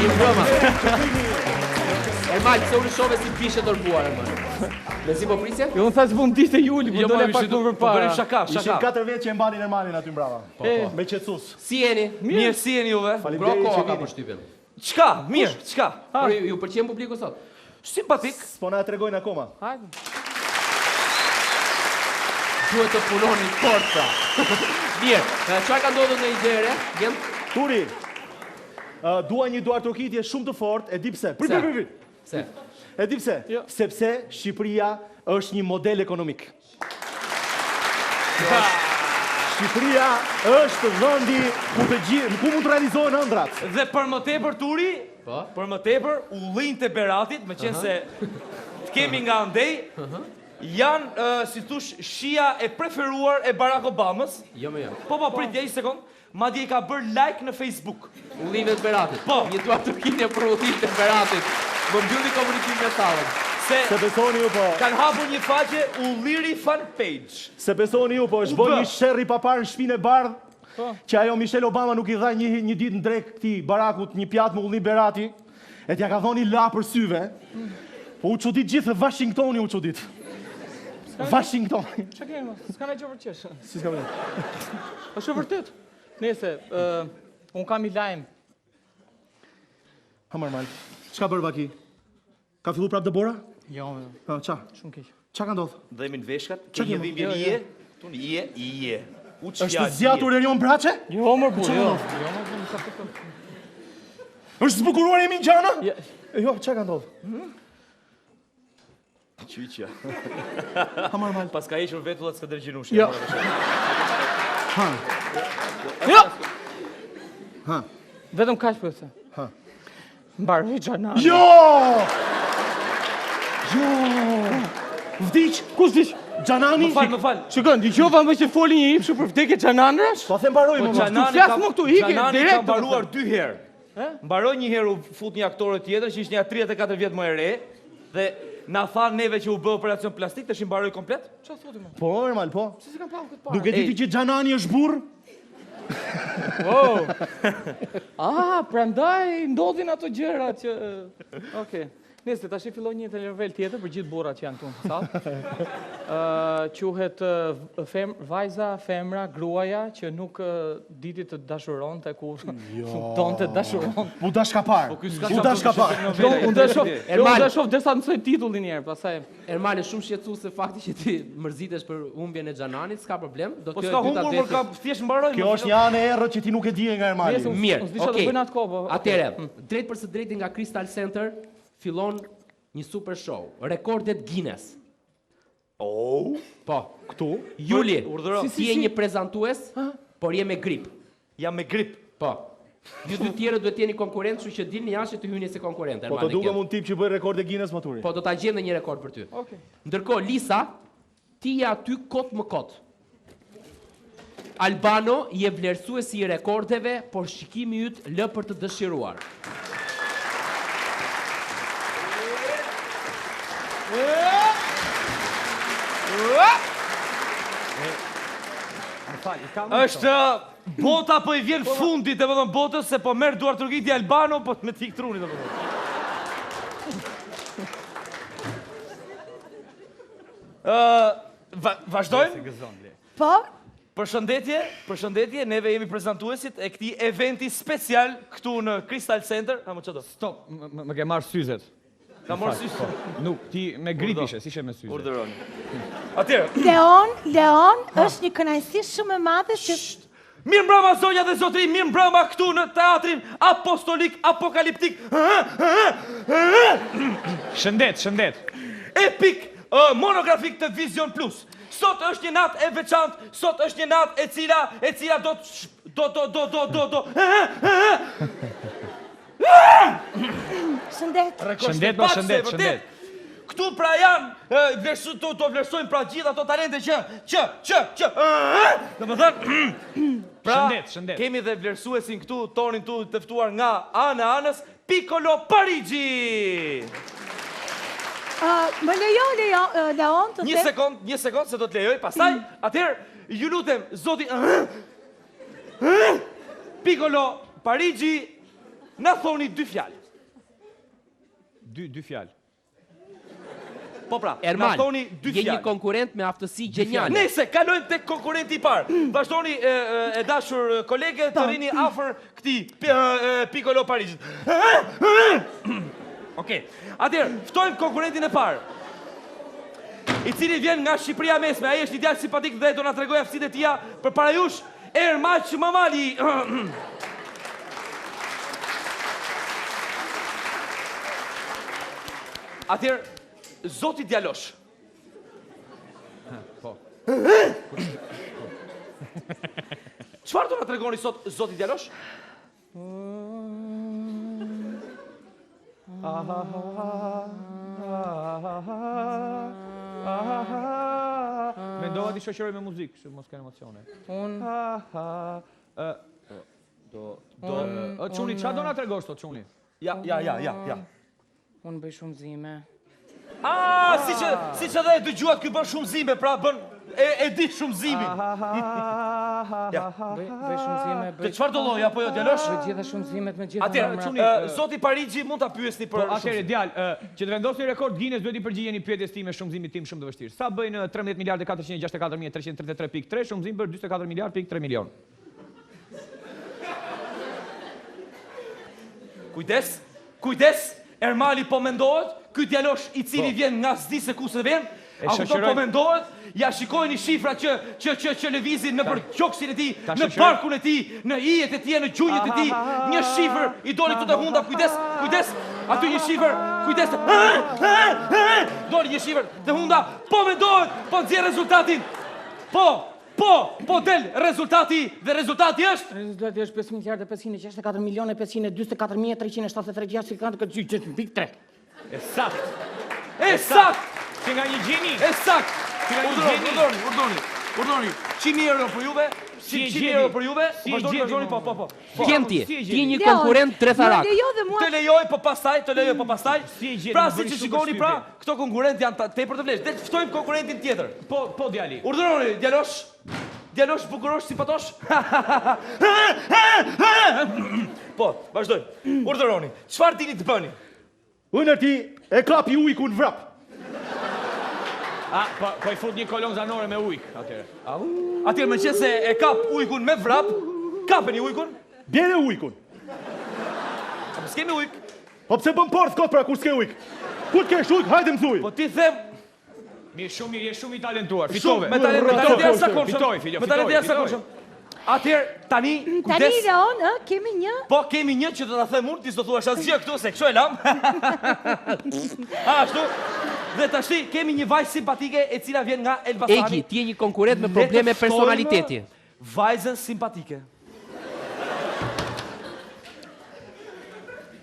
Mirë broma. Ermal, pse unë shove si pishe dorbuar, Ermal? Me si po prisje? Jo, unë thasë pun diste Juli, po dole pak më përpara. Bërim shaka. Ishin 4 vjet që e mbanin Ermalin aty mbrava. Me qetësus. Si jeni? Mirë si jeni juve? Bro, koha ka përshtypjen. Çka? Mirë, çka? Por ju pëlqen publiku sot? Simpatik. S'po na tregojnë akoma. Hajde. Duhet të punoni fort pra. Mirë, çfarë ka ndodhur në Ijere? Vjen? Turi, dua një duar trokitje shumë të fort, e di pse. Se? E di pse? Sepse Shqipëria është një model ekonomik. Shqipëria është vendi ku mund të realizohen ëndrat. Dhe për më tepër Turi, për më tepër ullinjtë e Beratit, me qenë se të kemi nga andej, janë, si thush, shija e preferuar e Barack Obamës. Jo me jo. Po, prit një sekond. Madje i ka bërë like në Facebook. Ullinjve të Beratit. Po. Një duar trokitje për ullinjtë e Beratit. Më mbylli komunikimin me sallën. Se besoni ju po. Kanë hapur një faqe Ulliri fan page. Se besoni ju po, është bërë një sherrri papar në shtëpinë e bardhë. Që ajo Michelle Obama nuk i dha një ditë në drek këtij Barakut një pjatë me ullim Berati, e t'ja ka dhënë la për syve. Po u çudit gjithë Washingtoni u çudit. Washingtoni. Çka kemi? S'ka ne gjë për qesh. Si s'ka vënë. Është vërtet. Nëse un kam i lajm. Ha normal. Çka bër Vaki? Ka filluar prap Debora? Jo, Ça? shumë keq. Çka ka ndodhur? Dhemi në veshkat, Çka që një kemi? dhimbje ije, tun ije. Është zgjatur Erion Braçe? Jo, më bu, jo. Është zbukuruar Emin Gjana? Jo, çka ka ndodhur? Qyqja. Ha normal. Pas ka ishur vetullat s'ka dërgjinush. Jo. Ha. Jo. Ha. Vetëm kaq po të. Ha. Mbaroi Xhanani. Jo! Vdiq, kush vdiq? Xhanani? Më fal. Shikon, dëgjova më që foli një hipshur për vdekje Xhanandrash? Po them mbaroi më. Xhanani flas më këtu, ike, Xhanani ka direkt, mbaruar 2 herë. Mbaroi një herë u fut një aktore tjetër që ishte një 34 vjet më e re dhe na tha neve që u bë operacion plastik, tash i mbaroi komplet. Çfarë thotë më? Po, normal, po. Si kam pau këtë parë? Duke ditë që Xhanani është burr? Oh. Prandaj ndodhin ato gjëra që Okej. Nëse tash fillon një telenovela tjetër për gjithë burrat që janë këtu në sallë. Quhet vajza, femra, gruaja që nuk diti të dashuronte ku donte dashuron. U dash ka parë. U dash ka parë. Unë do shoh derisa mësoj titullin një herë, pastaj Ermal është shumë shqetësuese fakti që ti mërzitesh për humbjen e Xhananit, s'ka problem. Do Po të s'ka humbur, por ka thjesht mbaroi. Kjo është një anë e errët që ti nuk e di nga Ermali. Mirë, okej. Atëherë, drejt për së drejti nga Crystal Center fillon një super show, rekordet Guinness. Oh, po, këtu? Juli, si je një prezantues, por je me grip. Jam me grip. Po. Ju dy tjerë duhet jeni konkurrentë, kështu që dilni jashtë të hyni si konkurrentë. Po të dukem un tip që bëj rekorde Guinness maturi. Po do ta gjejmë një rekord për ty. Okej. Ndërkohë Lisa, ti je aty kot më kot. Albano je vlerësuesi i rekordeve, por shikimi yt lë për të dëshiruar. Është bota po i vjen fundit, domethënë botës se po merr duar trokitje Albano, po me tik truni domethënë. Vazhdojmë? Po? Përshëndetje, neve jemi prezantuesit e këtij eventi special këtu në Crystal Center. Amo çdo. Stop, më ke marr syzet. Ka marr syze. Nuk, ti me grip ishe, si ishe me syze. Urdhëroni. Atëherë. Leon është një kënaqësi shumë e madhe që Mirë mbrëma zonja dhe zotri, mirë mbrëma këtu në teatrin apostolik, apokaliptik. Shëndet. Epik, monografik të Vision Plus. Sot është një natë e veçantë, sot është një natë e cila do. Shëndet. Këtu pra janë, do vlerësojmë pra gjitha ato talente që. Pra, shëndet. kemi dhe vlerësuesin këtu, tonin tu të ftuar nga anës, Piccolo Parigi. Më Leon të Një sekond, se do të lejoj, pastaj, atëherë, ju lutem, zoti, Piccolo Parigi, na thoni 2 fjalë. Dy fjalë. Po pra, na Ermal, thoni 2 je një fjalë. konkurent me aftësi geniale. Nëse kalojmë tek konkurrenti i parë. Vazhdoni e dashur kolege të rini afër këtij Piccolo Parisit. Okej. Atëherë, ftojmë konkurrentin e parë. I cili vjen nga Shqipëria mesme, ai është një djalë simpatik dhe do na tregojë aftësitë e tija përpara jush, Ermal Mamali. Atëherë, zoti Djalosh. Po. Çfarë do na tregoni sot zoti Djalosh? Mendova ti shoqëroj me muzikë, kështu mos ka emocione. Çuni, çfarë do na tregosh sot Çuni? Ja. Unë bëj shumë zime. Si që dhe e dëgjuat ky bën shumë zime, pra bën e di shumë zimi. Bëj shumë zime, Dhe çfarë do lloj apo jo Djalosh? bëj gjitha shumë zimet me gjitha Atëherë, numra. zoti Parigji mund ta pyesni për Atëherë djalë, që të vendosni rekord Guinness duhet i përgjigjeni pyetjes time shumëzimit tim shumë të vështirë. Sa bëjnë 13 miliardë 464.333.3 shumëzim për 44 miliardë.3 milion. Kujdes, Ermali po mendohet, ky Djalosh i cili vjen nga s'di se ku se vjen, a kupton po mendohet, ja shikojeni shifra që lëvizin në për qoksin e tij, në parkun e tij, në ijet e tij, në gjunjët e tij, një shifër i doli këtu te hunda, kujdes, aty një shifër, kujdes. Doli një shifër te hunda, po mendohet, po nxjerr rezultatin. Po del rezultati dhe rezultati është Rezultati është 5 miliardë 564 milionë 524.364.3. Sakt. Që nga një gjeni. Sakt. Urdhoni. 100.000 euro për juve. 100.000 euro për juve. Vazhdoni, po. Kenti, ti një konkurent tretharak. Të lejoj po pastaj. Pra siç e shikoni pra, këto konkurrentë janë tepër të vlefshëm. Le të ftojmë konkurrentin tjetër. Po djali. Urdhëroni, Djalosh bukurosh si patosh. Po, vazhdojmë. Urdhëroni. Çfarë dini të bëni? Unë ti e klapi ujku në vrap. Po i fut një kolon zanore me ujk atëre. Atëherë më qenë se e kap ujkun me vrap, kapeni ujkun. Bjene ujkun. Po s'kemi ujk. Po pse bën porth kot pra kur s'ke ujk? Ku të kesh ujk, hajde mësuj. Po ti them Je shumë i talentuar. Fitove. me talent jashtëzakonshëm. Fitoj, filjo, Me talent jashtëzakonshëm. Atëherë tani kujdes. Tani Leon, kemi një. Po kemi një që do ta them unë, ti s'do thuash asgjë këtu se kështu e lam. Ashtu. Dhe tash kemi një vajzë simpatike e cila vjen nga Elbasani. Eki, ti je një konkurent me probleme personaliteti. Vajzën simpatike.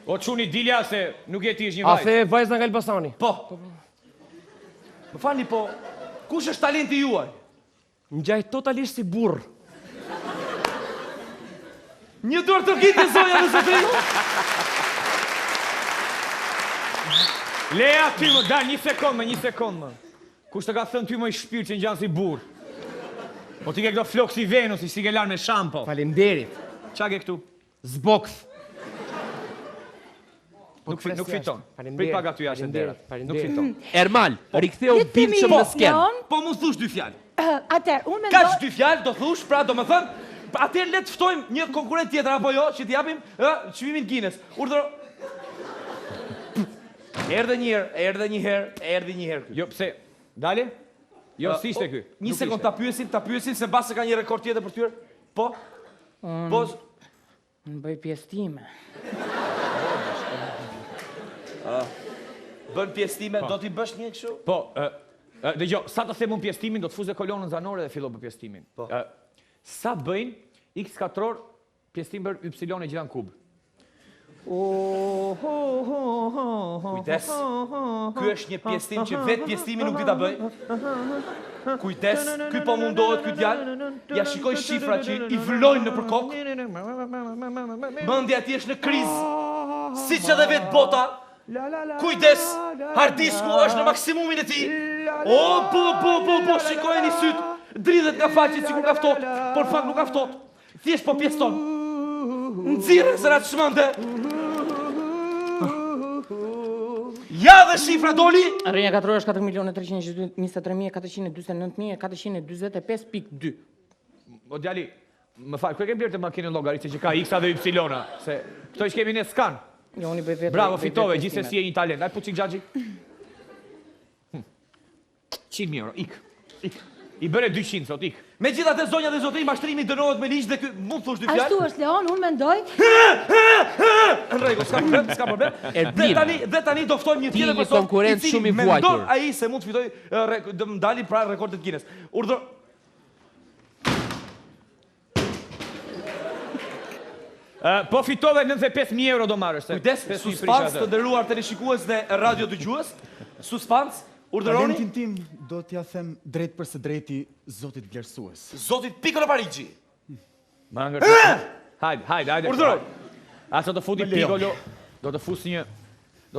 O Çuni dilja se nuk je ti është një A vajzë. the vajza nga Elbasani? Po. Më falni po, kush është talenti juaj? Ngjaj totalisht si burr. Një dorë të rkitë zonja dhe zotëri. Leja ty më, dal një sekond më. Kush të ka thënë ty më i shpirë që ngjan si burr? Po ti ke këto flok si Venus, si ke lanë me shampo. Faleminderit. Qa ke këtu? Zboks. Nuk fiton. Prit paga ty jashtë derat. Nuk fiton. Ermal, riktheu bimshëm në sken. Po mu thush 2 fjalë. Atëherë, unë Kaç mendoj 2 fjalë do thush, pra do më thënë, atëherë le të ftojmë një konkurrent tjetër apo jo, që t'i japim çmimin Guinness. Urdhëro. Erdhë një herë. Jo, pse? Dale? Jo, si ishte ky? Një sekond ta pyesim se mbase ka një rekord tjetër për tyre. Po. Unë bëj pjesëtime. Bën pjesëtime, do t'i bësh një kështu? Po, dëgjoj, sa të them unë pjesëtimin, do të fuzë kolonën zanore dhe fillo për pjesëtimin. Po. Sa bëjnë x katror pjesëtim për y e gjitha në kub? Kujdes. Ky është një pjesëtim që vetë pjesëtimi nuk di ta bëj. Kujdes, ky po mundohet ky djalë. Ja shikoj shifrat që i vlojnë nëpër kokë. Mendja e tij është në krizë. Siç edhe vetë bota. Kujdes, hardisku është në maksimumin e tij. Po, shikojeni syt. Dridhet nga faqet sikur ka ftohtë, por fakt nuk ka ftohtë. Thjesht po pjeston. Nxirrë se na çmende. Ja dhe shifra doli. Rrënja 4 orë është 4.323.429.445.2. O djali, më fal, ku e ke blerë të makinën llogaritse që ka X-a dhe Y-a? Se këto që kemi ne s'kan. Jo, unë i bëj vetë. Bravo, bëj fitove, vetë gjithsesi estimet. je një talent. Ai puçik xhaxhi. 100.000 euro, ik. I bëre 200 sot, ik. Megjithatë zonja dhe zotëri, mashtrimi dënohet me ligj dhe ky mund thosh dy fjalë. Ashtu është Leon, unë mendoj. Në rregull, s'ka problem. Dhe tani do ftojmë një tjetër Ti një person konkurrent i cili shumë i mendon vuajtur. ai se mund të fitojë do të ndali pra rekordet Guinness. Po fitove 95.000 euro do marrësh. Kujdes, suspans të nderuar teleshikues dhe radio dëgjues. Suspans, urdhëroni. Talentin tim do t'ja them drejt për së drejti zotit vlerësues. Zotit Piccolo Parigi. Mangër. Hajde. Urdhëroj. Asa do futi Me Leon. Piccolo, do të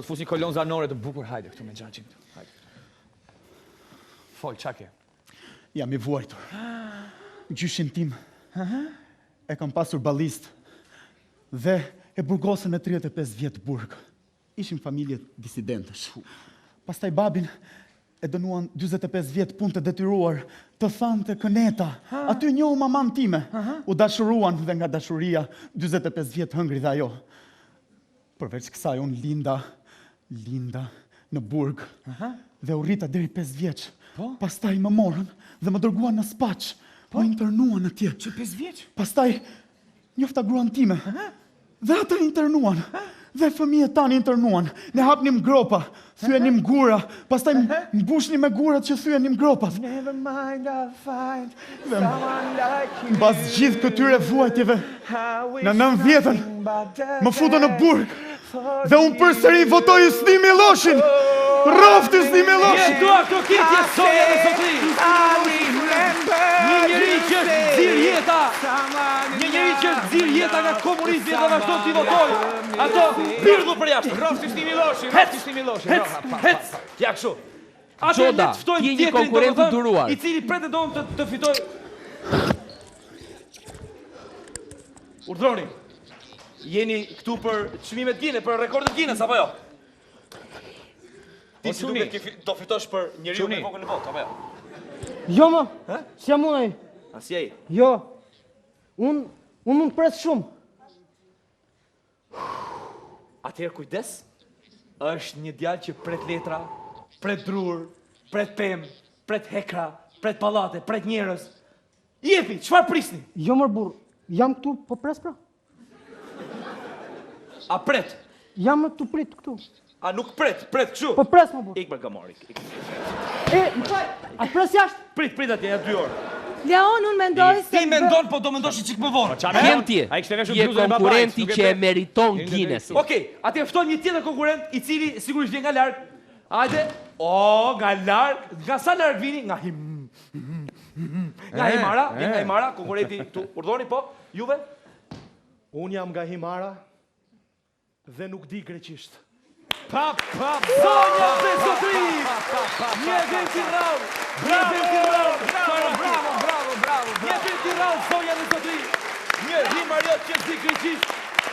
fus një kolon zanore të bukur, hajde këtu me xhaxhin këtu. Hajde. Fol, çake. Jam i vuajtur. Gjyshin tim e kam pasur ballist dhe e burgosën me 35 vjetë burg. Ishim familje disidentësh. Pastaj babin e dënuan 45 vjetë punë të detyruar të thanë të këneta. Aty njohu maman time. U dashuruan dhe nga dashuria 45 vjetë hëngri dhe ajo. Përveç kësaj unë linda në burg dhe u rrita deri 5 vjeç. Pastaj më morën dhe më dërguan në Spaç. Po internuan atje. Që 5 vjeç? Pastaj njofta gruan time. Dhe ata internuan. Dhe fëmijët tani internuan. Ne hapnim gropa, thyenim gura, pastaj mbushnim me gurat që thyenim gropat. Never mind, I'll find Dhe someone like you. mbas gjithë këtyre vuajtjeve, në 9 vjetën, më futën në burg dhe unë përsëri votoj Yusni Milloshin. Roft Yusni Milloshin. Jetu këto kitje sonja dhe zotëri. Një njeri që është nxirr jeta. Një njeri që është nxirr jeta nga komunizmi dhe vazhdon t'i votoj. Ato birdhu për jashtë. Roft Yusni Milloshin, Hec. Ja kështu. Atë Gjoda, le të ftojmë ti je një tjetrin, konkurrent i domethënë, duruar. I cili pretendon të fitojë. Urdhroni. Jeni këtu për çmimet Guinness, për rekordet Guinness apo jo? Ti si duket do fitosh për njeriu me kokën në botë apo jo? Jo më, si jam unë ai. A si ai? Jo, unë mund pres shumë. Atëherë kujdes, është një djalë që pret letra, pret drur, pret pemë, pret hekra, pret pallate, pret njerëz. Jepi, çfarë prisni? Jo më burr, jam këtu po pres pra. A pret? Jam këtu prit këtu. A nuk pret kështu? Po pres më burr. Ik me gamori. Më fal, a pres jashtë? Prit atje, ja 2 orë. Leon, unë mendoj se... Ti mendon, po do mendosh çik më vonë. Kem ti, Ai kishte veshur je bluzën e babait, konkurenti nuk e që e pre. meriton Guinnessin. Okej, atëherë ftojmë një tjetër konkurrent i cili sigurisht vjen nga larg. Hajde. Nga larg. Nga sa larg vini? Nga Himara, vjen nga Himara, konkurrenti këtu. Urdhoni po, juve? Unë jam nga Himara dhe nuk di greqisht. Sonja dhe zotëri! Një veti rrallë! Bravo! Një veti rrallë, Sonja dhe zotëri! Një himariot që di greqisht.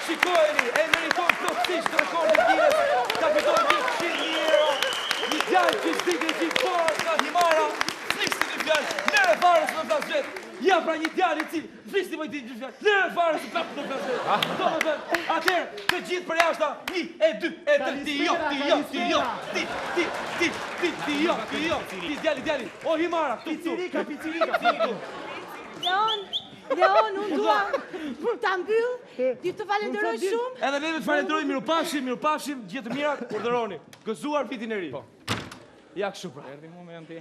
Shikojeni, e meriton plotësisht rekordin Guinness. Ka fituar 100.000 euro. Një djalë që di greqisht, po nga Himara. Flishti një fjalë, lere fare së në flashet. Ja pra një djalë i cili, flishti më i di një fjalë, lere fare së prapë në flashet. Domethënë, atëherë, të gjithë për jashta, 1, 2, 3, ti djali, o Himara, këtu. Leon, unë dua ta mbyll, ti të falenderoj shumë. Edhe ne të falenderoj, mirupafshim, gjithë të mirat, urdhëroni. Gëzuar vitin e ri. Ja kështu pra. Erdhi momenti.